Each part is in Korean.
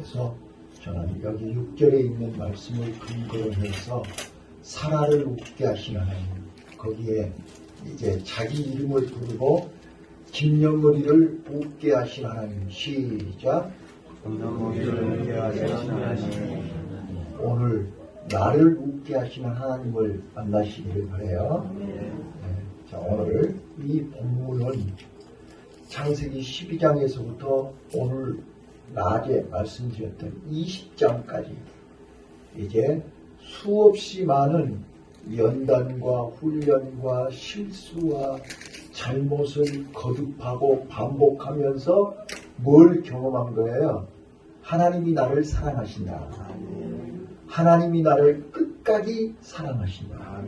그래서 저는 여기 6절에 있는 말씀을 근거로 해서 사라를 웃게 하신 하나님, 거기에 이제 자기 이름을 부르고 김영거리를 웃게 하신 하나님, 시작. 오늘 나를 웃게 하시는 하나님을 만나시기를 바라요. 네. 자, 오늘 이 본문은 창세기 12장에서부터 오늘 낮에 말씀드렸던 20장까지 이제 수없이 많은 연단과 훈련과 실수와 잘못을 거듭하고 반복하면서 뭘 경험한 거예요? 하나님이 나를 사랑하신다. 하나님이 나를 끝까지 사랑하신다.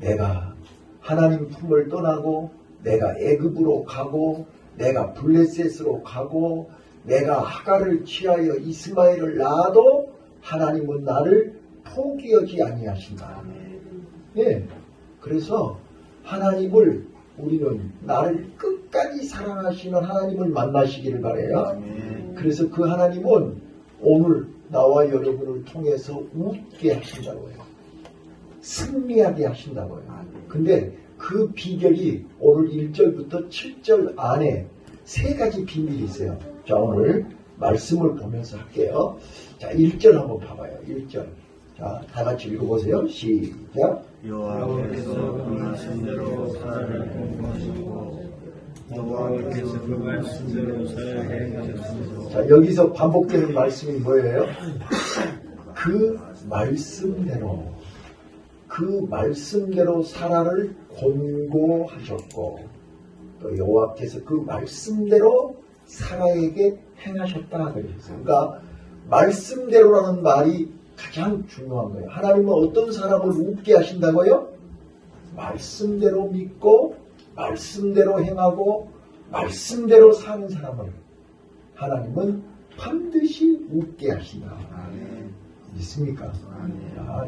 내가 하나님 품을 떠나고 내가 애굽으로 가고 내가 블레셋으로 가고 내가 하갈을 취하여 이스마엘을 낳아도 하나님은 나를 포기하지 아니하신다. 예. 그래서 하나님을 우리는 나를 끝까지 사랑하시는 하나님을 만나시기를 바라요. 그래서 그 하나님은 오늘 나와 여러분을 통해서 웃게 하신다고요. 승리하게 하신다고요. 근데 그 비결이 오늘 1절부터 7절 안에 세 가지 비밀이 있어요. 자, 오늘 말씀을 보면서 할게요. 자, 1절 한번 봐봐요. 1절. 자, 다 같이 읽어보세요. 시작. 여호와께서 그 말씀대로 사라를 공부하시고 여호와께서 그 말씀대로 사라를 행하셨으므로. 자, 여기서 반복되는 말씀이 뭐예요? 그 말씀대로 사라를 권고하셨고 또 여호와께서 그 말씀대로 사라에게 행하셨다 그러셨어요. 그러니까 말씀대로라는 말이 가장 중요한 거예요. 하나님은 어떤 사람을 웃게 하신다고요? 말씀대로 믿고 말씀대로 행하고 말씀대로 사는 사람을 하나님은 반드시 웃게 하신다. 믿습니까?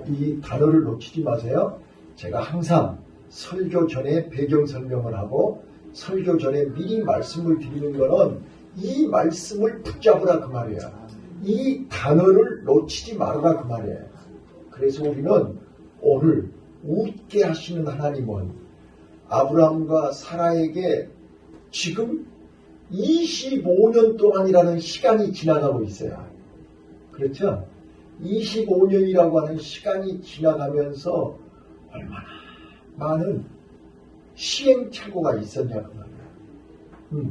이 단어를 놓치지 마세요. 제가 항상 설교 전에 배경 설명을 하고 설교 전에 미리 말씀을 드리는 거는 이 말씀을 붙잡으라 그 말이에요. 이 단어를 놓치지 말아라 그 말이에요. 그래서 우리는 오늘 웃게 하시는 하나님은 아브라함과 사라에게 지금 25년 동안이라는 시간이 지나가고 있어요. 그렇죠? 25년이라고 하는 시간이 지나가면서 얼마나 많은 시행착오가 있었냐 그 말이에요.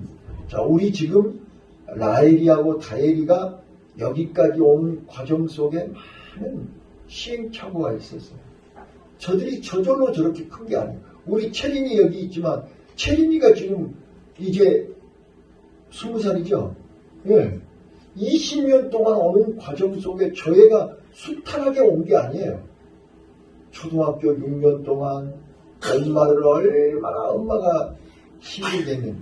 자, 우리 지금 라헬이하고 다엘이가 여기까지 온 과정 속에 많은 시행착오가 있었어요. 저들이 저절로 저렇게 큰 게 아니에요. 우리 채린이 여기 있지만 채린이가 지금 이제 20살이죠. 예. 20년 동안 오는 과정 속에 저 애가 수탈하게 온 게 아니에요. 초등학교 6년 동안 엄마를 얼마나 엄마가 힘들게 했는지.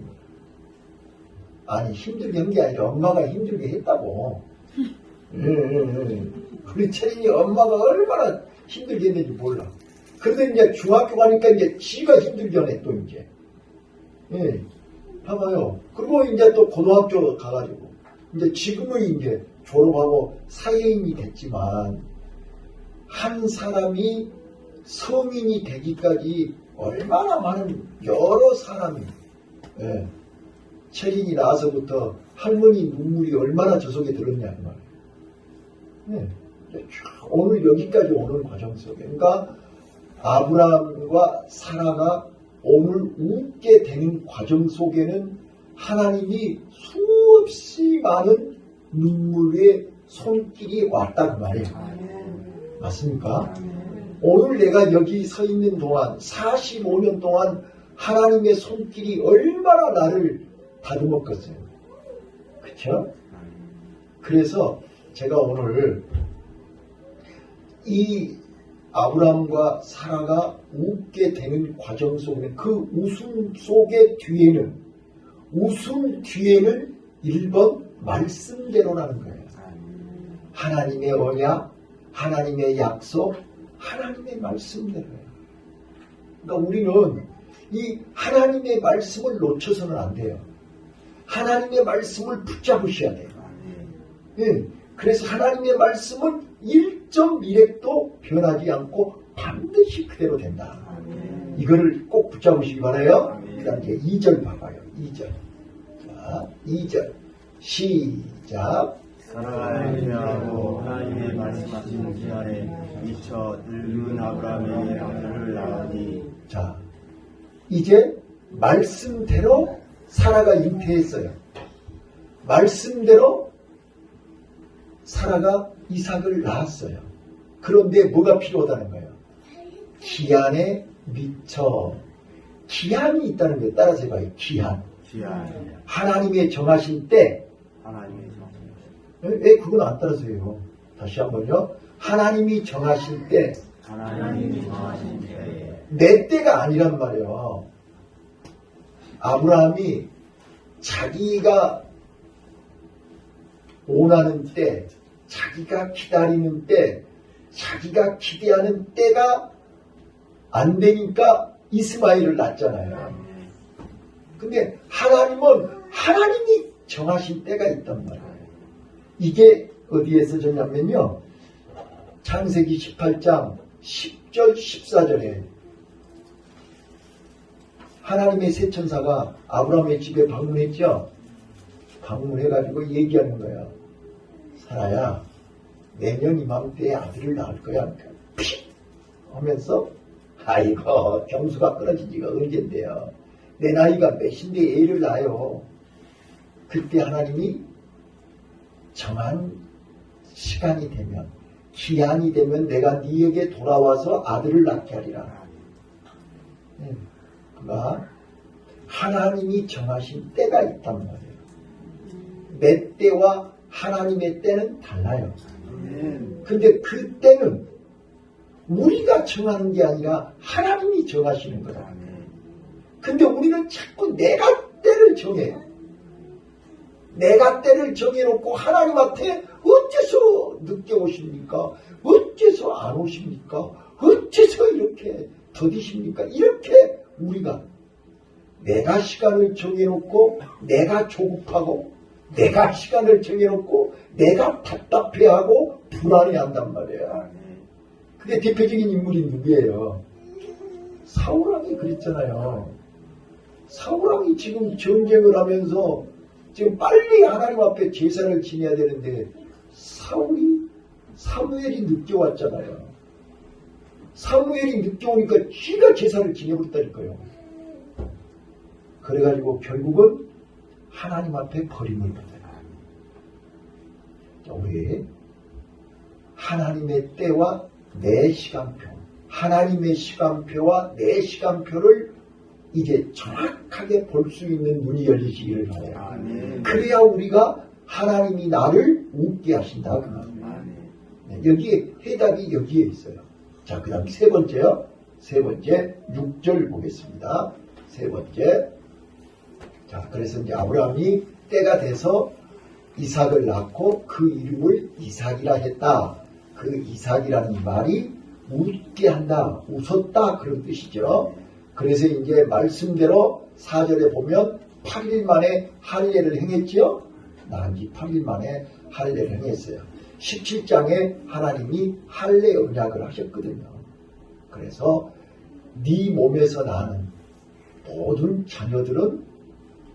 아니 힘들게 한 게 아니라 엄마가 힘들게 했다고. 우리 채린이 엄마가 얼마나 힘들게 했는지 몰라. 그런데 이제 중학교 가니까 이제 지가 힘들게 하네 또 이제. 예. 봐봐요. 그리고 이제 또 고등학교 가가지고 이제 지금은 이제 졸업하고 사회인이 됐지만 한 사람이 성인이 되기까지 얼마나 많은 여러 사람이 채린이 나서부터 할머니 눈물이 얼마나 저 속에 들었냐 그 말이에요. 오늘 여기까지 오는 과정 속에 그러니까 아브라함과 사라가 오늘 웃게 되는 과정 속에는 하나님이 수없이 많은 눈물의 손길이 왔다 그 말이에요. 맞습니까? 오늘 내가 여기 서 있는 동안 45년 동안 하나님의 손길이 얼마나 나를 다듬었겠어요. 그렇죠? 그래서 제가 오늘 이 아브라함과 사라가 웃게 되는 과정 속에 그 웃음 속의 웃음 뒤에는 1번 말씀대로라는 거예요. 하나님의 언약, 하나님의 약속, 하나님의 말씀대로예요. 그러니까 우리는 이 하나님의 말씀을 놓쳐서는 안 돼요. 하나님의 말씀을 붙잡으셔야 돼요. 예. 그래서 하나님의 말씀은 1.1핵도 변하지 않고 반드시 그대로 된다. 이거를 꼭 붙잡으시기 바라요. 그 다음 이제 2절 봐봐요. 2절. 자, 2절. 시작. 사라가 회개하고 하나님의 말씀하신 기한에 미처 늙은 아브라함의 아들을 낳으니. 자, 이제 말씀대로 사라가 잉태했어요. 말씀대로 사라가 이삭을 낳았어요. 그런데 뭐가 필요하다는 거예요? 기한에 미처. 기한이 있다는 거예요. 따라서 해봐요. 기한. 하나님의 정하신 때. 하나님의 왜 그건 안 따라서 해요? 다시 한번요. 하나님이 정하신 때. 하나님이 정하신 때. 내 때가 아니란 말이에요. 아브라함이 자기가 원하는 때, 자기가 기다리는 때, 자기가 기대하는 때가 안 되니까 이스마엘을 낳잖아요. 근데 하나님은 하나님이 정하신 때가 있단 말이에요. 이게 어디에서 저냐면요. 창세기 18장 10절 14절에 하나님의 세 천사가 아브라함의 집에 방문했죠. 방문해가지고 얘기하는 거야. 사라야, 내년 이맘때에 아들을 낳을 거야. 픽! 하면서 아이고 경수가 끊어진 지가 언젠데요. 내 나이가 몇인데 애를 낳아요. 그때 하나님이 정한 시간이 되면, 기한이 되면 내가 네에게 돌아와서 아들을 낳게 하리라. 그가 하나님이 정하신 때가 있단 말이에요. 내 때와 하나님의 때는 달라요. 근데 그 때는 우리가 정하는 게 아니라 하나님이 정하시는 거다. 근데 우리는 자꾸 내가 때를 정해요. 내가 때를 정해놓고 하나님한테 어째서 늦게 오십니까? 어째서 안 오십니까? 어째서 이렇게 더디십니까? 이렇게 우리가 내가 시간을 정해놓고 내가 조급하고 내가 시간을 정해놓고 내가 답답해하고 불안해한단 말이에요. 그게 대표적인 인물이 누구예요? 사울왕이 그랬잖아요. 사울왕이 지금 전쟁을 하면서 지금 빨리 하나님 앞에 제사를 지내야 되는데 사무엘이 늦게 왔잖아요. 사무엘이 늦게 오니까 지가 제사를 지내버렸다니까요. 그래가지고 결국은 하나님 앞에 버림을 받아요. 우리 하나님의 때와 내 시간표, 하나님의 시간표와 내 시간표를 이제 정확하게 볼 수 있는 눈이 열리시기를 바라요. 그래야 우리가 하나님이 나를 웃게 하신다. 그 네, 여기에 해답이 여기에 있어요. 자, 그 다음 세 번째요. 세 번째 6절 보겠습니다. 세 번째. 자, 그래서 이제 아브라함이 때가 돼서 이삭을 낳고 그 이름을 이삭이라 했다. 그 이삭이라는 말이 웃게 한다, 웃었다 그런 뜻이죠. 그래서 이제 말씀대로 4절에 보면 8일 만에 할례를 행했지요. 낳은 지 8일 만에 할례를 행했어요. 17장에 하나님이 할례 언약을 하셨거든요. 그래서 네 몸에서 나는 모든 자녀들은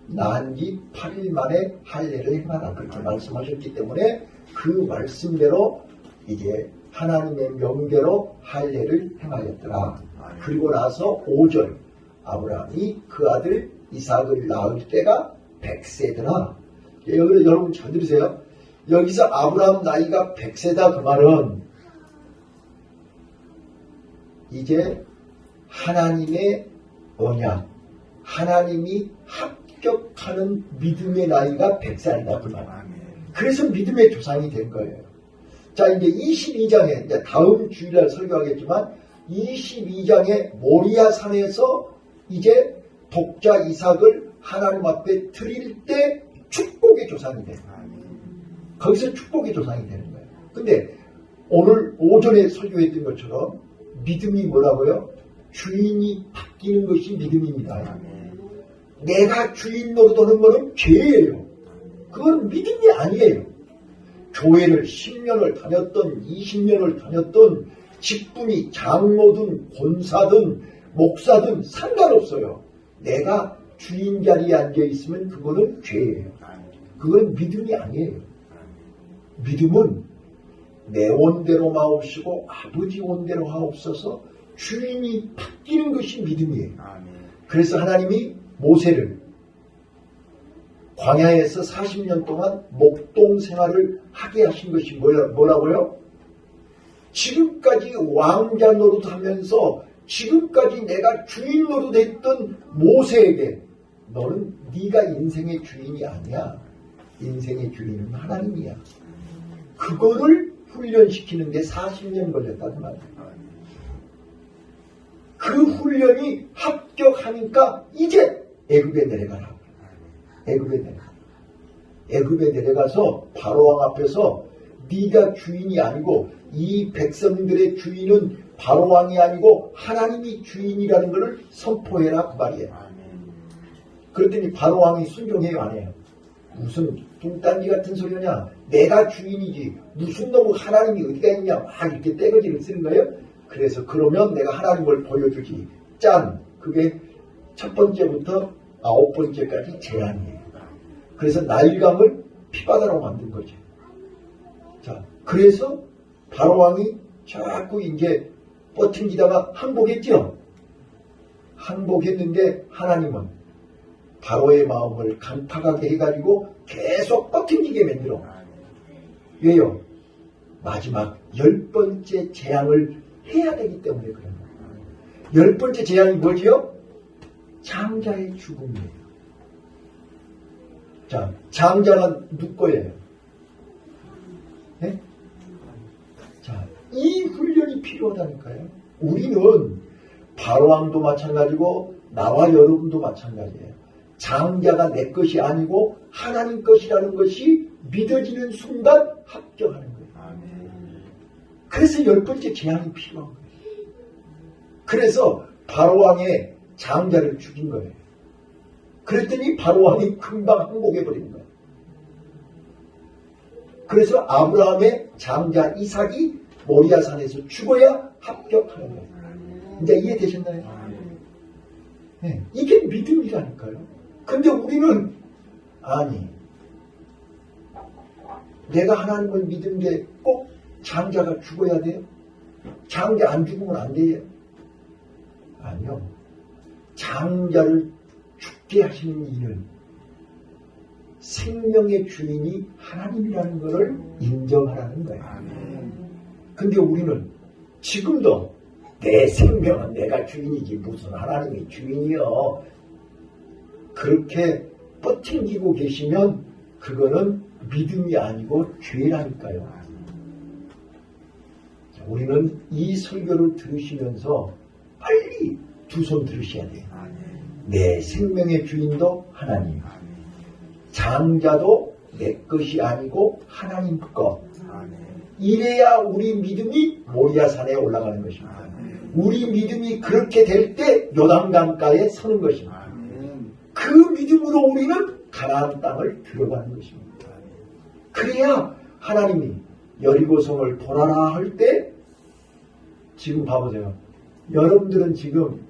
낳은 지 8일 만에 할례를 행하라 그렇게 말씀하셨기 때문에 그 말씀대로 이제 하나님의 명대로 할례를 행하였더라. 그리고 나서 5절 아브라함이 그 아들 이삭을 낳을 때가 100세더라. 여러분 잘 들으세요. 여기서 아브라함 나이가 100세다 그 말은 이제 하나님의 언약, 하나님이 합격하는 믿음의 나이가 100살이다 그 말. 그래서 믿음의 조상이 된 거예요. 자, 이제 22장에 이제 다음 주일날 설교하겠지만 22장의 모리아 산에서 이제 독자 이삭을 하나님 앞에 드릴 때 축복의 조상이 돼요. 거기서 축복의 조상이 되는 거예요. 근데 오늘 오전에 설교했던 것처럼 믿음이 뭐라고요? 주인이 바뀌는 것이 믿음입니다. 내가 주인 노릇하는 것은 죄예요. 그건 믿음이 아니에요. 교회를 10년을 다녔던 20년을 다녔던 직분이 장로든 권사든 목사든 상관없어요. 내가 주인 자리에 앉아 있으면 그거는 죄예요. 그건 믿음이 아니에요. 믿음은 내 원대로 마옵시고 아버지 원대로 하옵소서 주인이 바뀌는 것이 믿음이에요. 그래서 하나님이 모세를 광야에서 40년 동안 목동 생활을 하게 하신 것이 뭐라고요? 지금까지 왕자 노릇하면서 지금까지 내가 주인 노릇했던 모세에게 너는 네가 인생의 주인이 아니야. 인생의 주인은 하나님이야. 그거를 훈련시키는데 40년 걸렸다는 말이에요. 그 훈련이 합격하니까 이제 애굽에 내려가라고. 애굽에 내려가서 바로왕 앞에서 네가 주인이 아니고 이 백성들의 주인은 바로왕이 아니고 하나님이 주인이라는 것을 선포해라 그 말이에요. 그랬더니 바로왕이 순종해요 안 해요? 무슨 뚱딴지 같은 소리냐. 내가 주인이지 무슨 놈의 하나님이 어디가 있냐 막 이렇게 떼거지를 쓰는 거예요. 그래서 그러면 내가 하나님을 보여주지. 짠! 그게 첫 번째부터 9번째까지 제한이에요. 그래서 나일강을 피바다로 만든 거죠. 자, 그래서 바로왕이 자꾸 이제 버팅기다가 항복했죠. 항복했는데 하나님은 바로의 마음을 강팍하게 해가지고 계속 버팅기게 만들어. 왜요? 마지막 10번째 재앙을 해야 되기 때문에 그런 거예요. 10번째 재앙이 뭐지요? 장자의 죽음이에요. 자, 장자는 누구 거예요? 네? 자, 이 훈련이 필요하다니까요. 우리는 바로왕도 마찬가지고 나와 여러분도 마찬가지예요. 장자가 내 것이 아니고 하나님 것이라는 것이 믿어지는 순간 합격하는 거예요. 그래서 10번째 재앙이 필요한 거예요. 그래서 바로왕의 장자를 죽인 거예요. 그랬더니 바로왕이 금방 항복해버린 거예요. 그래서 아브라함의 장자 이삭이 모리아산에서 죽어야 합격하는 거예요. 이제 이해되셨나요? 네, 이게 믿음이라니까요. 근데 우리는 아니 내가 하나님을 믿는데 꼭 장자가 죽어야 돼요? 장자 안 죽으면 안 돼요? 아니요. 장자를 죽게 하시는 일은 생명의 주인이 하나님이라는 것을 인정하라는 거예요. 근데 우리는 지금도 내 생명은 내가 주인이지 무슨 하나님이 주인이요. 그렇게 뻗팅기고 계시면 그거는 믿음이 아니고 죄라니까요. 우리는 이 설교를 들으시면서 빨리 두 손 들으셔야 돼요. 내 생명의 주인도 하나님, 장자도 내 것이 아니고 하나님 것. 이래야 우리 믿음이 모리아산에 올라가는 것입니다. 우리 믿음이 그렇게 될 때 요단강가에 서는 것입니다. 그 믿음으로 우리는 가나안 땅을 들어가는 것입니다. 그래야 하나님이 여리고성을 돌아라 할 때 지금 봐보세요. 여러분들은 지금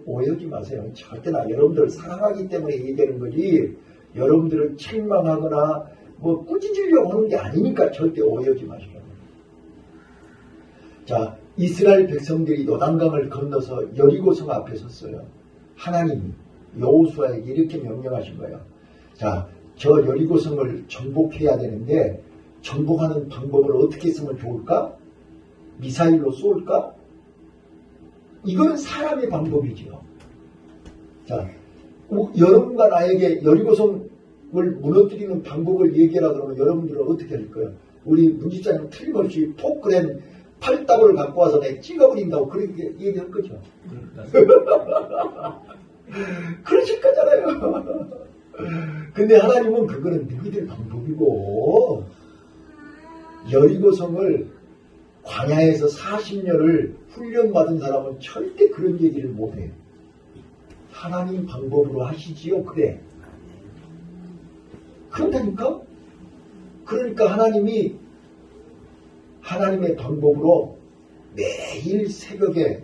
오해하지 마세요. 절대 나 여러분들을 사랑하기 때문에 얘기하는 거지 여러분들을 책망하거나 뭐 꾸짖으려고 하는 게 아니니까 절대 오해하지 마시라고. 자, 이스라엘 백성들이 요단강을 건너서 여리고성 앞에 섰어요. 하나님이 여호수아에게 이렇게 명령하신 거예요. 자, 저 여리고성을 정복해야 되는데 정복하는 방법을 어떻게 쓰면 좋을까? 미사일로 쏠까? 이거는 사람의 방법이지요. 자, 여러분과 나에게 여리고성을 무너뜨리는 방법을 얘기하라 그러면 여러분들은 어떻게 할 거예요? 우리 문지사님 틀림없이 포크렌 팔딱을 갖고 와서 내가 찍어버린다고 그렇게 얘기할 거죠. 그러실 거잖아요. 근데 하나님은 그거는 너희들 방법이고 여리고성을 광야에서 40년을 훈련받은 사람은 절대 그런 얘기를 못해요. 하나님 방법으로 하시지요. 그래. 그런다니까? 그러니까 하나님이 하나님의 방법으로 매일 새벽에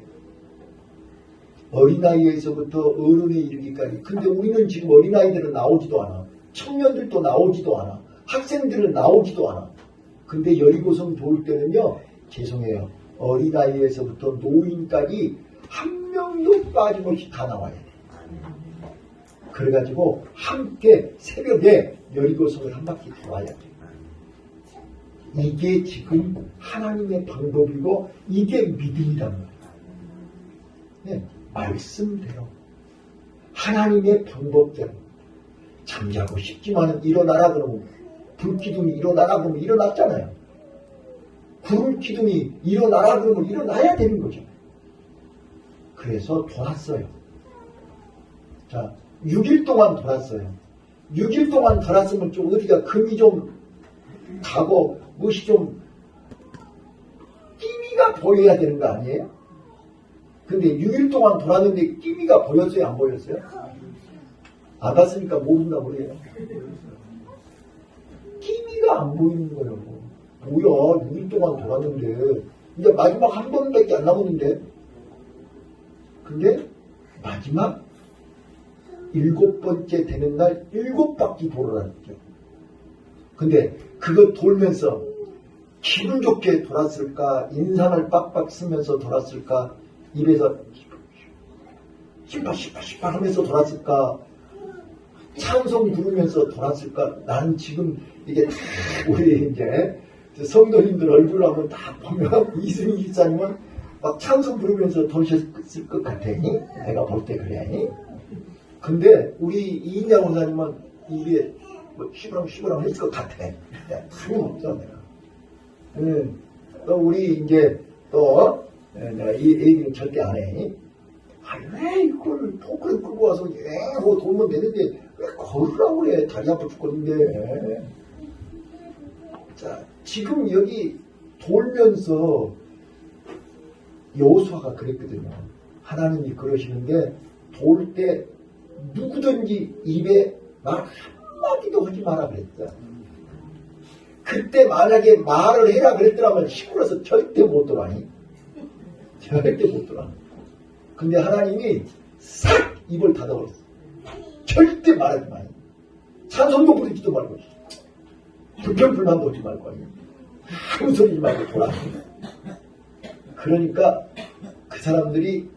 어린아이에서부터 어른에 이르기까지. 근데 우리는 지금 어린아이들은 나오지도 않아. 청년들도 나오지도 않아. 학생들은 나오지도 않아. 근데 여리고성 도울 때는요, 죄송해요. 어린아이에서부터 노인까지 한 명도 빠짐없이 다 나와야 돼. 그래가지고 함께 새벽에 여리고성을 한 바퀴 돌아야 돼. 이게 지금 하나님의 방법이고 이게 믿음이란 말이야. 네, 말씀대로 하나님의 방법대로. 잠자고 싶지만 일어나라 그러면 불기둥이 일어나라 그러면 일어났잖아요. 구름기둥이 일어나라 그러면 일어나야 되는 거죠. 그래서 돌았어요. 자, 6일 동안 돌았어요. 6일 동안 돌았으면 좀 어디가 금이 좀 가고 무엇이 좀 끼미가 보여야 되는 거 아니에요? 근데 6일 동안 돌았는데 끼미가 보였어요? 안 보였어요? 안 봤으니까 모른다 그래요. 끼미가 안 보이는 거예요. 뭐야, 6일 동안 돌았는데 이제 마지막 한 번밖에 안 남았는데, 근데 마지막 7번째 되는 날 7바퀴 돌아다녔죠. 근데 그거 돌면서 기분 좋게 돌았을까, 인상을 빡빡 쓰면서 돌았을까, 입에서 신발 하면서 돌았을까, 찬송 부르면서 돌았을까. 나는 지금 이게 다 우리 이제 성도님들 얼굴 한번 다 보면 이승희 기사님은 막 찬송 부르면서 도셨을 것 같아니? 내가 볼 때 그래. 근데 우리 이인양 원사님은 이게 뭐 시부랑 했을 것 같아. 다름없어 내가. 또 우리 이제 또 내가 이 얘기는 절대 안 해. 아니 왜 이걸 포크를 끌고 와서 뭐 돌면 되는데 왜 걸으라고 그래. 다리 아파 죽겠는데. 자, 지금 여기 돌면서 여호수아가 그랬거든요. 하나님이 그러시는데 돌 때 누구든지 입에 말 한마디도 하지 마라 그랬다. 그때 만약에 말을 해라 그랬더라면 시골에서 절대 못 돌아니. 절대 못 돌아. 근데 하나님이 싹 입을 닫아버렸어. 절대 말하지 마요. 찬송도 부르지도 말고 불평불만도 하지 말고 아무 소리지 말고 돌아. 그러니까 그 사람들이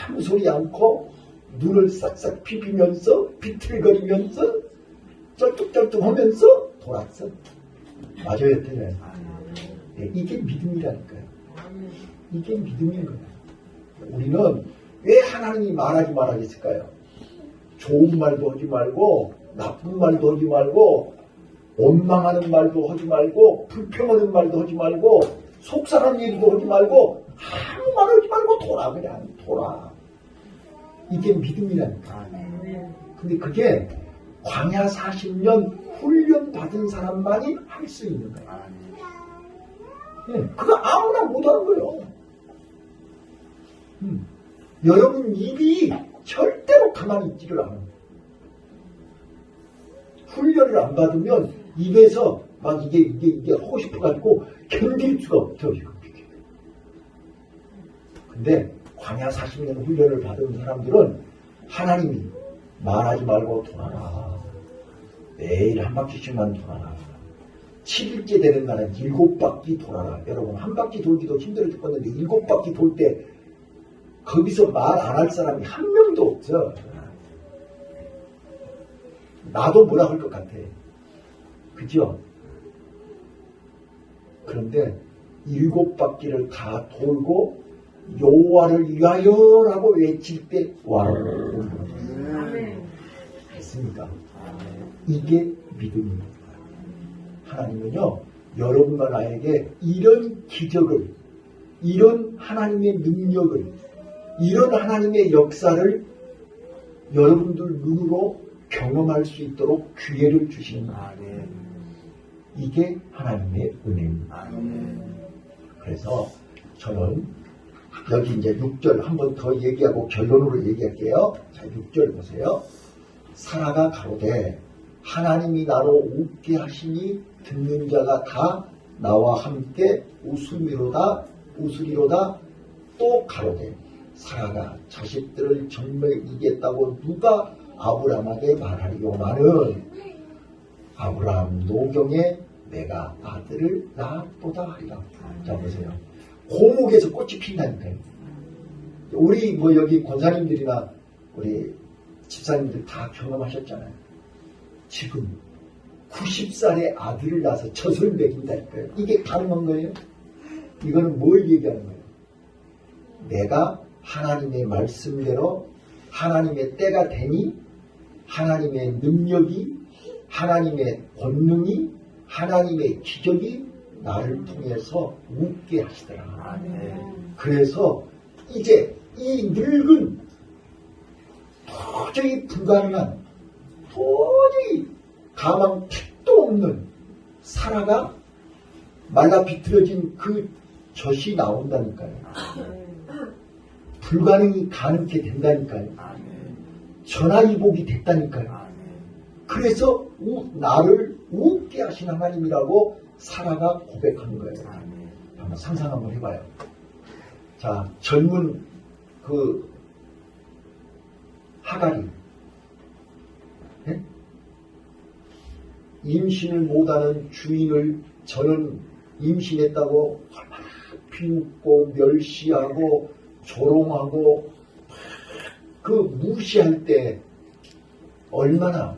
아무 소리 않고 눈을 싹싹 비비면서 비틀거리면서 쩔뚝쩔뚝하면서 돌았어. 맞아요, 틀려요. 네, 이게 믿음이라니까요. 이게 믿음인 거예요. 우리는 왜 하나님이 말하지 말아겠을까요? 좋은 말도 하지 말고 나쁜 말도 하지 말고 원망하는 말도 하지 말고 불평하는 말도 하지 말고 속상한 얘기도 하지 말고 아무 말 하지 말고 돌아. 그냥 돌아. 이게 믿음이라니까. 근데 그게 광야 40년 훈련 받은 사람만이 할 수 있는 거예요. 네, 그거 아무나 못하는 거예요. 여러분 입이 절대로 가만히 있지를 않아요. 훈련을 안 받으면 입에서 막 이게 하고 싶어가지고 견딜 수가 없죠, 지금. 근데 광야 40년 훈련을 받은 사람들은 하나님이 말하지 말고 돌아라. 매일 한 바퀴씩만 돌아라. 7일째 되는 날은 7바퀴 돌아라. 여러분 한 바퀴 돌기도 힘들어 죽겠는데 7바퀴 돌 때 거기서 말 안 할 사람이 한 명도 없어. 나도 뭐라 할 것 같아. 그죠? 그런데 7바퀴를 다 돌고 여호와를 위하여라고 외칠 때 와를 했습니다. 이게 믿음입니다. 하나님은요, 여러분과 나에게 이런 기적을, 이런 하나님의 능력을, 이런 하나님의 역사를 여러분들 눈으로 경험할 수 있도록 기회를 주십니다. 이게 하나님의 은혜입니다. 그래서 저는 여기 이제 6절 한 번 더 얘기하고 결론으로 얘기할게요. 자, 6절 보세요. 사라가 가로되 하나님이 나로 웃게 하시니 듣는 자가 다 나와 함께 웃으리로다. 또 가로되 사라가 자식들을 정말 이겼다고 누가 아브라함에게 말하리요마는 아브라함 노경에 내가 아들을 낳았도다 하리라. 자 보세요. 고목에서 꽃이 핀다니까요. 우리 뭐 여기 권사님들이나 우리 집사님들 다 경험하셨잖아요. 지금 90살의 아들을 낳아서 젖을 먹인다니까요. 이게 가능한 거예요? 이거는 뭘 얘기하는 거예요? 내가 하나님의 말씀대로 하나님의 때가 되니 하나님의 능력이 하나님의 권능이 하나님의 기적이 나를 통해서 웃게 하시더라. 그래서 이제 이 늙은 도저히 불가능한 도저히 가망 택도 없는 사라가 말라 비틀어진 그 젖이 나온다니까요. 불가능이 가능케 된다니까요. 전화위복이 됐다니까요. 그래서 나를 웃게 하신 하나님이라고 사라가 고백한 거예요. 한번 상상 한번 해봐요. 자, 젊은 그 하갈이 네? 임신을 못하는 주인을 저는 임신했다고 얼마나 비웃고 멸시하고 조롱하고 그 무시할 때 얼마나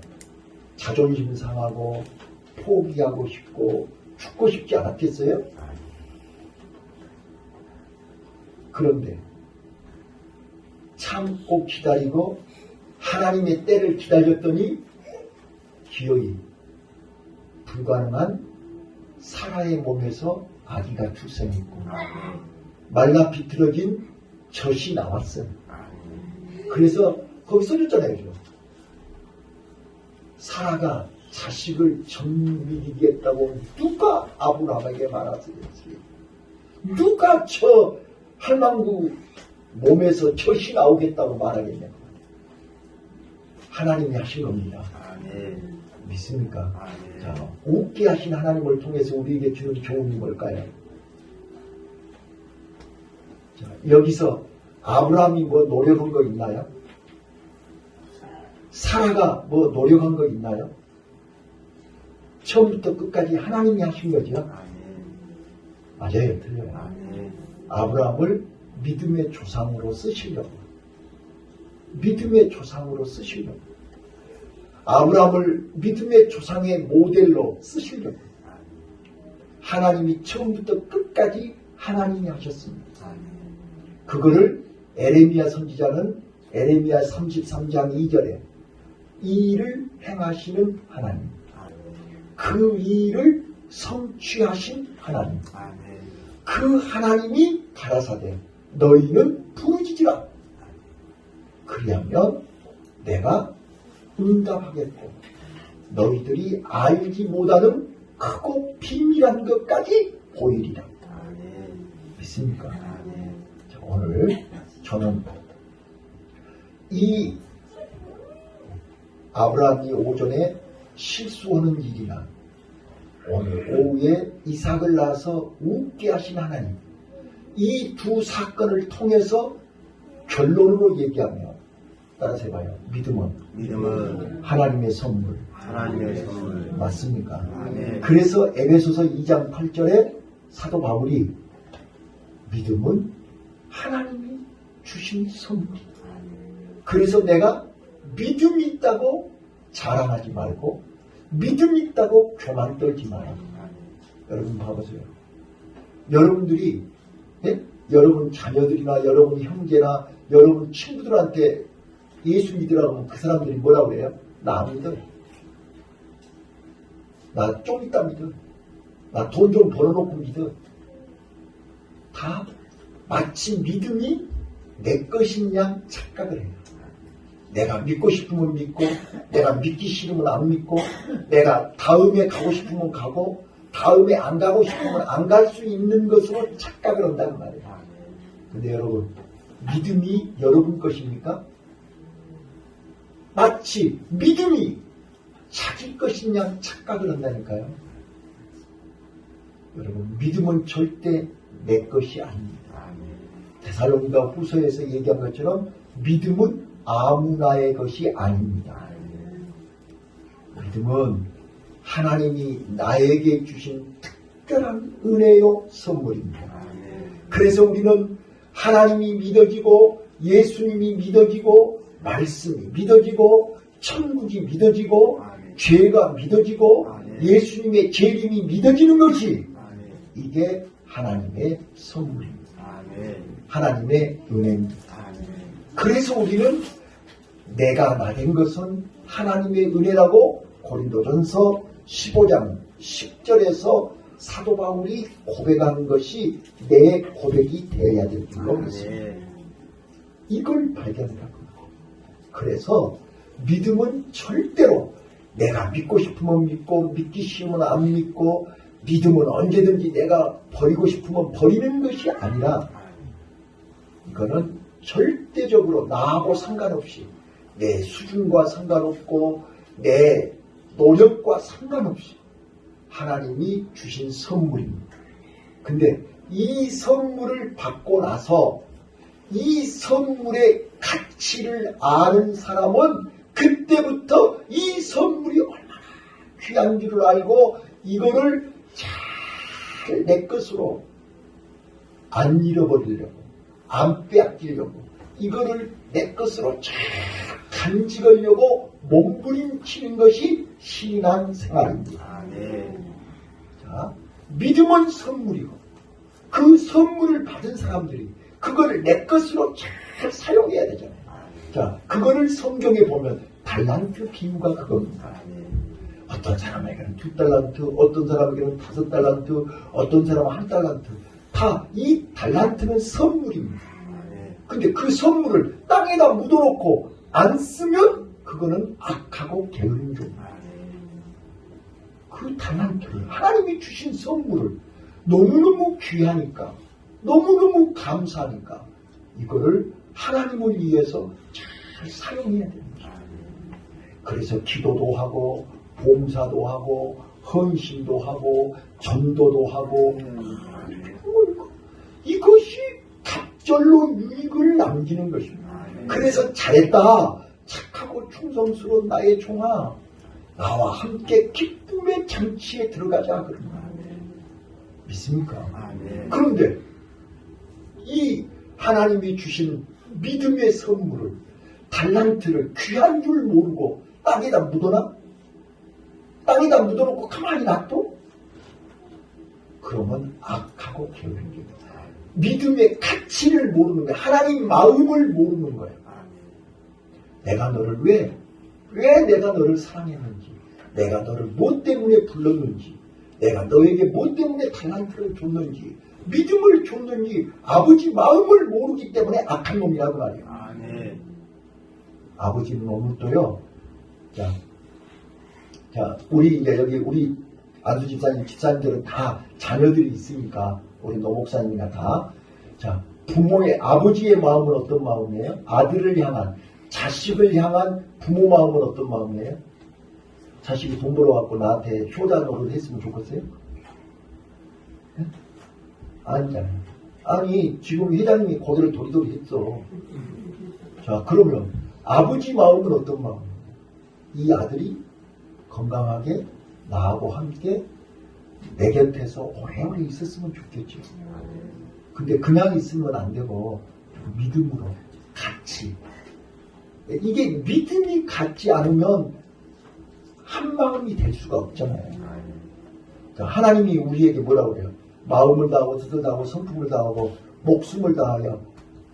자존심 상하고 포기하고 싶고 죽고 싶지 않았겠어요? 그런데 참고 기다리고 하나님의 때를 기다렸더니 기어이 불가능한 사라의 몸에서 아기가 출생했고 말라 비틀어진 젖이 나왔어요. 그래서 거기 써줬잖아요. 사라가 자식을 정밀이겠다고 누가 아브라함에게 말하겠어요? 누가 저 할망구 몸에서 젖이 나오겠다고 말하겠냐고. 하나님이 하신 겁니다. 믿습니까? 자, 웃게 하신 하나님을 통해서 우리에게 주는 교훈이 뭘까요? 자, 여기서 아브라함이 뭐 노력한 거 있나요? 사라가 뭐 노력한 거 있나요? 처음부터 끝까지 하나님이 하신 거죠? 맞아요, 틀려요. 아브라함을 믿음의 조상으로 쓰시려고. 믿음의 조상으로 쓰시려고. 아브라함을 믿음의 조상의 모델로 쓰시려고. 하나님이 처음부터 끝까지 하나님이 하셨습니다. 그거를 에레미야 선지자는 에레미야 33장 2절에 이 일을 행하시는 하나님, 그 일을 성취하신 하나님, 그 하나님이 가라사대 너희는 부르짖으라. 그리하면 내가 응답하겠고 너희들이 알지 못하는 크고 비밀한 것까지 보이리라. 믿습니까? 자, 오늘 저는 이 아브라함이 오전에 실수하는 일이나 오늘 오후에 이삭을 낳아서 웃게 하신 하나님, 이 두 사건을 통해서 결론으로 얘기하며 따라서 해봐요. 믿음은 하나님의 선물. 맞습니까? 그래서 에베소서 2장 8절에 사도 바울이 믿음은 하나님이 주신 선물. 그래서 내가 믿음이 있다고 자랑하지 말고 믿음이 있다고 교만 떨지 마라. 여러분 봐보세요. 여러분들이 여러분 자녀들이나 여러분 형제나 여러분 친구들한테 예수 믿으라고 하면 그 사람들이 뭐라고 그래요? 나 안 믿어. 나 좀 이따 믿어. 나 돈 좀 벌어놓고 믿어. 다 마치 믿음이 내 것인 양 착각을 해요. 내가 믿고 싶으면 믿고 내가 믿기 싫으면 안 믿고 내가 다음에 가고 싶으면 가고 다음에 안 가고 싶으면 안 갈 수 있는 것으로 착각을 한다는 말이에요. 근데 여러분, 믿음이 여러분 것입니까? 마치 믿음이 자기 것인 양 착각을 한다니까요. 여러분, 믿음은 절대 내 것이 아닙니다. 데살로니가 후서에서 얘기한 것처럼 믿음은 아무나의 것이 아닙니다. 믿음은 하나님이 나에게 주신 특별한 은혜요 선물입니다. 그래서 우리는 하나님이 믿어지고 예수님이 믿어지고 말씀이 믿어지고 천국이 믿어지고 죄가 믿어지고 예수님의 재림이 믿어지는 것이 이게 하나님의 선물입니다. 하나님의 은혜입니다. 그래서 우리는 내가 나 된 것은 하나님의 은혜라고 고린도전서 15장 10절에서 사도 바울이 고백하는 것이 내 고백이 되어야 될 줄로 믿습니다. 이걸 발견하고 그래서 믿음은 절대로 내가 믿고 싶으면 믿고 믿기 싫으면 안 믿고 믿음은 언제든지 내가 버리고 싶으면 버리는 것이 아니라 이거는 절대적으로 나하고 상관없이 내 수준과 상관없고 내 노력과 상관없이 하나님이 주신 선물입니다. 근데 이 선물을 받고 나서 이 선물의 가치를 아는 사람은 그때부터 이 선물이 얼마나 귀한 줄을 알고 이거를 잘 내 것으로 안 잃어버리려고 안 빼앗기려고 이거를 내 것으로 잘 간직하려고 몸부림치는 것이 신앙 생활입니다. 자, 믿음은 선물이고 그 선물을 받은 사람들이 그거를 내 것으로 잘 사용해야 되잖아요. 자, 그거를 성경에 보면 달란트 비유가 그겁니다. 어떤 사람에게는 2달란트, 어떤 사람에게는 5달란트, 어떤 사람은 1달란트. 다 이 달란트는 선물입니다. 근데 그 선물을 땅에다 묻어놓고 안 쓰면 그거는 악하고 게으른 종. 그 달란트를 하나님이 주신 선물을 너무너무 귀하니까 너무너무 감사하니까 이거를 하나님을 위해서 잘 사용해야 됩니다. 그래서 기도도 하고 봉사도 하고 헌신도 하고 전도도 하고 이것이 갑절로 유익을 남기는 것입니다. 그래서 잘했다 착하고 충성스러운 나의 종아 나와 함께 기쁨의 장치에 들어가자 그럽니다. 믿습니까? 그런데 이 하나님이 주신 믿음의 선물을 달란트를 귀한 줄 모르고 땅에다 묻어놔? 땅에다 묻어놓고 가만히 놔둬? 그러면 악하고 게으른 겁니다. 믿음의 가치를 모르는 거야. 하나님 마음을 모르는 거야. 내가 너를 왜 내가 너를 사랑했는지, 내가 너를 뭐 때문에 불렀는지, 내가 너에게 뭐 때문에 달란트를 줬는지, 믿음을 줬는지 아버지 마음을 모르기 때문에 악한 놈이라고 말이에요. 아버지는 오늘도요. 자, 우리 이제 여기 우리 안수 집사님들은 다 자녀들이 있으니까 우리 노 목사님이나 다. 자, 부모의 아버지의 마음은 어떤 마음이에요? 아들을 향한 자식을 향한 부모 마음은 어떤 마음이에요? 자식이 돈 벌어갖고 나한테 효자 노릇 했으면 좋겠어요? 네? 아니잖아요. 아니 지금 회장님이 고개를 도리도리 했어. 자, 그러면 아버지 마음은 어떤 마음이에요? 이 아들이 건강하게 나하고 함께 내 곁에서 오래오래 있었으면 좋겠죠. 근데 그냥 있으면 안 되고 믿음으로 같이. 이게 믿음이 같지 않으면 한 마음이 될 수가 없잖아요. 자, 하나님이 우리에게 뭐라고 그래요? 마음을 다하고 뜻을 다하고 성품을 다하고 목숨을 다하여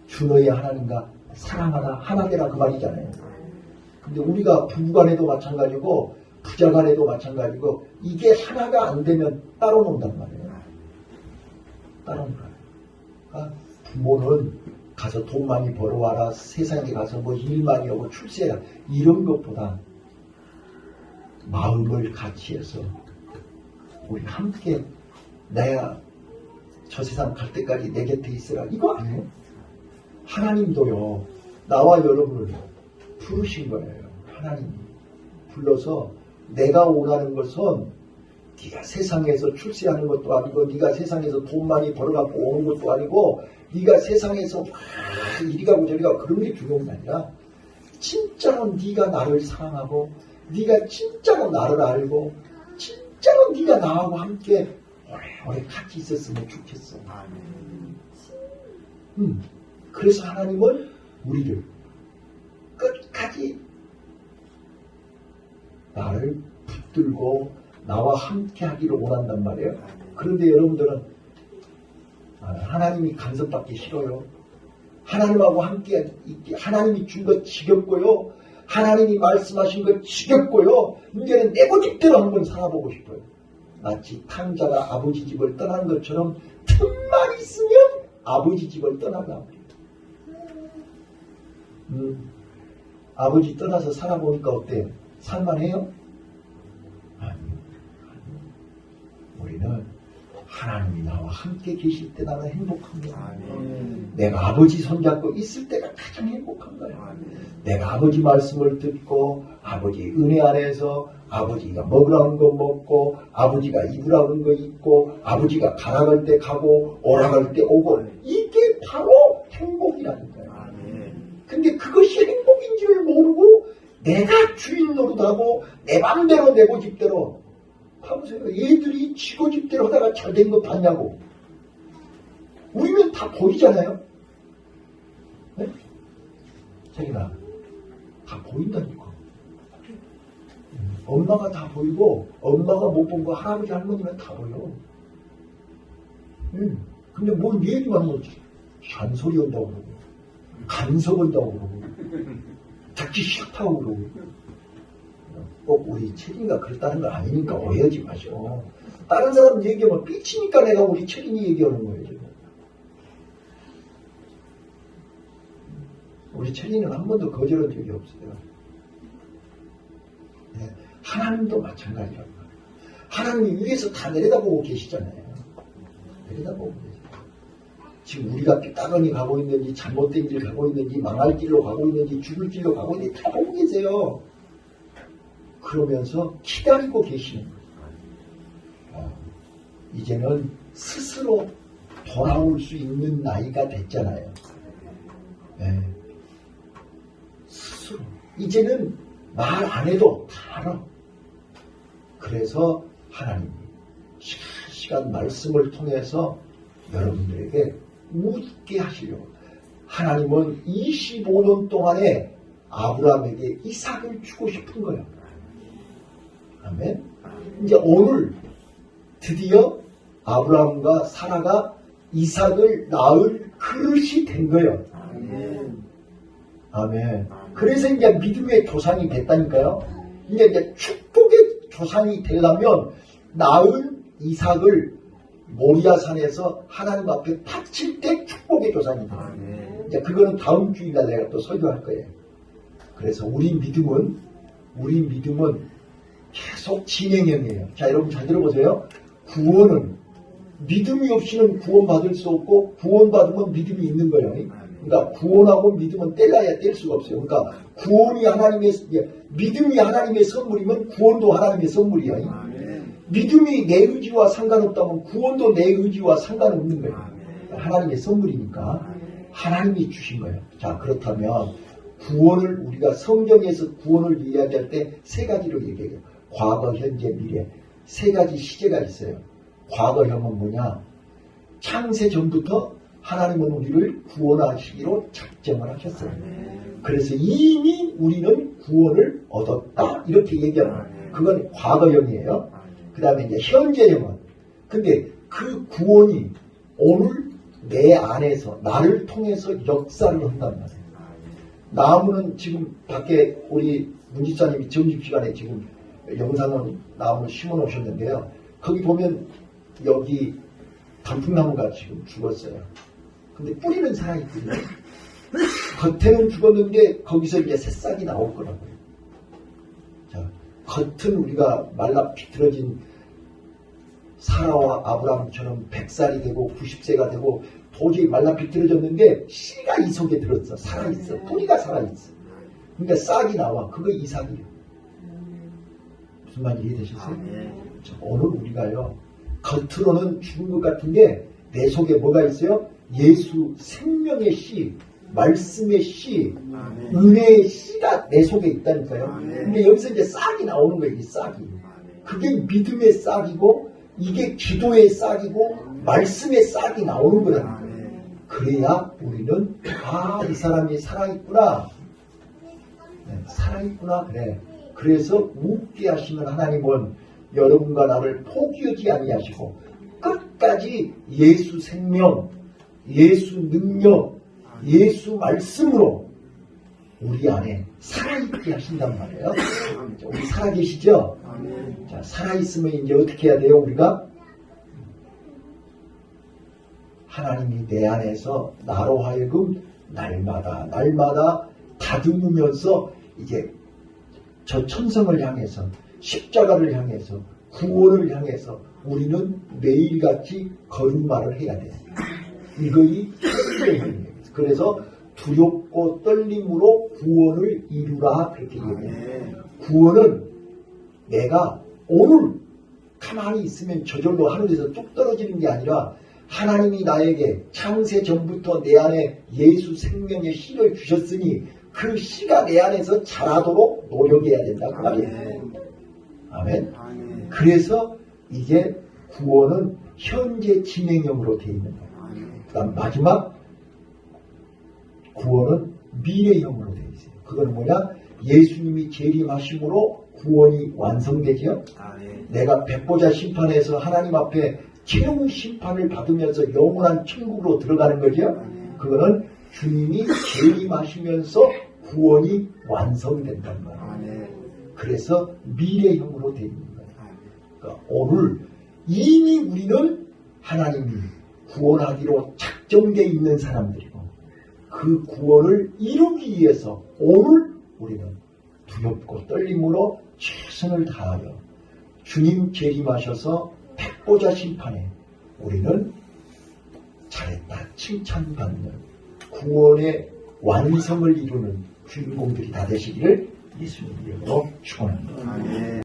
주 너의 하나님과 사랑하라 하나 되라 그 말이잖아요. 근데 우리가 부부간에도 마찬가지고 부자간에도 마찬가지고 이게 하나가 안 되면 따로 논단 말이에요. 따로 놀아요. 그러니까 부모는 가서 돈 많이 벌어와라, 세상에 가서 뭐 일 많이 하고 출세해라 이런 것보다 마음을 같이 해서 우리 함께 내가 저 세상 갈 때까지 내 곁에 있으라 이거 아니에요? 하나님도요 나와 여러분을 부르신 거예요. 하나님이 불러서 내가 원하는 것은 네가 세상에서 출세하는 것도 아니고 네가 세상에서 돈 많이 벌어갖고 오는 것도 아니고 네가 세상에서 막 이리 가고 저리 가고 그런 게 중요한 게 아니라 진짜로 네가 나를 사랑하고 네가 진짜로 나를 알고 진짜로 네가 나하고 함께 오래오래 같이 있었으면 좋겠어. 그래서 하나님은 우리를 끝까지 나를 붙들고 나와 함께 하기를 원한단 말이에요. 그런데 여러분들은 하나님이 간섭받기 싫어요. 하나님하고 함께 있기, 하나님이 준 것 지겹고요. 하나님이 말씀하신 것 지겹고요. 이제는 내 고집대로 한번 살아보고 싶어요. 마치 탕자가 아버지 집을 떠나는 것처럼 틈만 있으면 아버지 집을 떠나가. 아버지 떠나서 살아보니까 어때요? 살만해요? 아니요. 우리는 하나님이 나와 함께 계실 때 나는 행복합니다. 내가 아버지 손잡고 있을 때가 가장 행복한 거예요. 내가 아버지 말씀을 듣고 아버지 은혜 안에서 아버지가 먹으라는 거 먹고 아버지가 입으라는 거 입고 아버지가 가라갈 때 가고 오라갈 때 오고 이게 바로 행복이라니까요. 근데 그것이 행복인 줄 모르고 내가 주인 노릇하고 내 맘대로 내 고집대로 봐보세요. 얘들이 지 고집대로 하다가 잘 된 거 봤냐고. 우리는 다 보이잖아요. 네? 자기나 다 보인다니까. 엄마가 다 보이고 엄마가 못 본 거 할아버지 할머니는 다 보여. 근데 뭘 얘기만 하면 잔소리 한다고 그러고 간섭한다고 그러고 듣기 싫다고 그러고 꼭 우리 체린이가 그랬다는 거 아니니까 오해하지 마셔. 다른 사람 얘기하면 삐치니까 내가 우리 체린이 얘기하는 거예요. 지금. 우리 체린이는 한 번도 거절한 적이 없어요. 네. 하나님도 마찬가지라고. 하나님이 위에서 다 내려다보고 계시잖아요. 내려다보고 계세요. 지금 우리가 삐딱하니 가고 있는지 잘못된 길 가고 있는지 망할 길로 가고 있는지 죽을 길로 가고 있는지 다 보고 계세요. 그러면서 기다리고 계시는 거예요. 이제는 스스로 돌아올 수 있는 나이가 됐잖아요. 네. 스스로. 이제는 말 안 해도 다 알아. 그래서 하나님이 시간 말씀을 통해서 여러분들에게 웃게 하시려고. 하나님은 25년 동안에 아브라함에게 이삭을 주고 싶은 거예요. 아멘. 이제 오늘 드디어 아브라함과 사라가 이삭을 낳을 그릇이 된 거예요. 아멘. 그래서 이제 믿음의 조상이 됐다니까요. 이제 축복의 조상이 되려면 낳을 이삭을 모리아산에서 하나님 앞에 바칠 때 축복의 조상이 돼요. 이제 그거는 다음 주일날 내가 또 설교할 거예요. 그래서 우리 믿음은 계속 진행형이에요. 자, 여러분 잘 들어보세요. 구원은 믿음이 없이는 구원받을 수 없고 구원받으면 믿음이 있는 거예요. 그러니까 구원하고 믿음은 뗄래야 뗄 수가 없어요. 그러니까 구원이 믿음이 하나님의 선물이면 구원도 하나님의 선물이에요. 믿음이 내 의지와 상관없다면 구원도 내 의지와 상관없는 거예요. 하나님의 선물이니까 하나님이 주신 거예요. 자, 그렇다면 구원을 우리가 성경에서 구원을 이야기할 때 세 가지로 얘기해요. 과거, 현재, 미래. 세 가지 시제가 있어요. 과거형은 뭐냐? 창세 전부터 하나님은 우리를 구원하시기로 작정을 하셨어요. 그래서 이미 우리는 구원을 얻었다. 이렇게 얘기하는 거예요. 그건 과거형이에요. 그 다음에 이제 현재형은. 근데 그 구원이 오늘 내 안에서 나를 통해서 역사를 한단 말이에요. 나무는 지금 밖에 우리 문지사님이 점심시간에 지금 영상을 나무를 심어 놓으셨는데요. 거기 보면 여기 단풍나무가 지금 죽었어요. 근데 뿌리는 살아있거든요. 겉에는 죽었는데 거기서 이제 새싹이 나올 거라고요. 자, 겉은 우리가 말라 비틀어진 사라와 아브라함처럼 100살이 되고 90세가 되고 도저히 말라 비틀어졌는데 씨가 이 속에 들었어. 살아있어. 뿌리가 살아있어. 그러니까 싹이 나와. 그거 이삭이에요. 무슨 말인지 이해되셨어요? 아멘. 오늘 우리가요, 겉으로는 죽은 것 같은데 내 속에 뭐가 있어요? 예수 생명의 씨, 말씀의 씨, 아멘. 은혜의 씨가 내 속에 있다니까요. 아멘. 근데 여기서 이제 싹이 나오는 거예요, 이 싹이. 아멘. 그게 믿음의 싹이고, 이게 기도의 싹이고, 말씀의 싹이 나오는 거라는 거예요. 아멘. 그래야 우리는, 아, 이 사람이 살아있구나. 네, 살아있구나, 그래. 그래서 웃게 하시는 하나님은 여러분과 나를 포기하지 아니하시고, 끝까지 예수 생명, 예수 능력, 예수 말씀으로 우리 안에 살아있게 하신단 말이에요. 우리 살아계시죠? 아멘. 자, 살아있으면 이제 어떻게 해야 돼요, 우리가? 하나님이 내 안에서 나로 하여금 날마다 다듬으면서 이제 저 천성을 향해서, 십자가를 향해서, 구원을 향해서 우리는 매일같이 걸음마를 해야 돼요. 이거이 현대형이에요. 그래서 두렵고 떨림으로 구원을 이루라, 그렇게 얘기해요. 아멘. 구원은 내가 오늘 가만히 있으면 저절로 하늘에서 뚝 떨어지는 게 아니라 하나님이 나에게 창세 전부터 내 안에 예수 생명의 씨를 주셨으니 그 씨가 내 안에서 자라도록 노력해야 된다, 그 말이에요. 아멘. 아멘. 그래서 이제 구원은 현재 진행형으로 되어 있는 거예요. 아멘. 그 다음 마지막 구원은 미래형으로 되어 있어요. 그거는 뭐냐? 예수님이 재림하심으로 구원이 완성되죠. 아멘. 내가 백보자 심판에서 하나님 앞에 최후 심판을 받으면서 영원한 천국으로 들어가는 거죠. 그거는 주님이 재림하시면서 구원이 완성된단 말이에요. 아멘. 그래서 미래형으로 되어 있는 거예요. 아멘. 그러니까 오늘 이미 우리는 하나님이 구원하기로 작정되어 있는 사람들이고 그 구원을 이루기 위해서 오늘 우리는 두렵고 떨림으로 최선을 다하여 주님 재림하셔서 백보자 심판에 우리는 잘했다 칭찬받는 구원의 완성을 이루는 주인공들이 다 되시기를 예수님 이름으로 축원합니다. 아멘.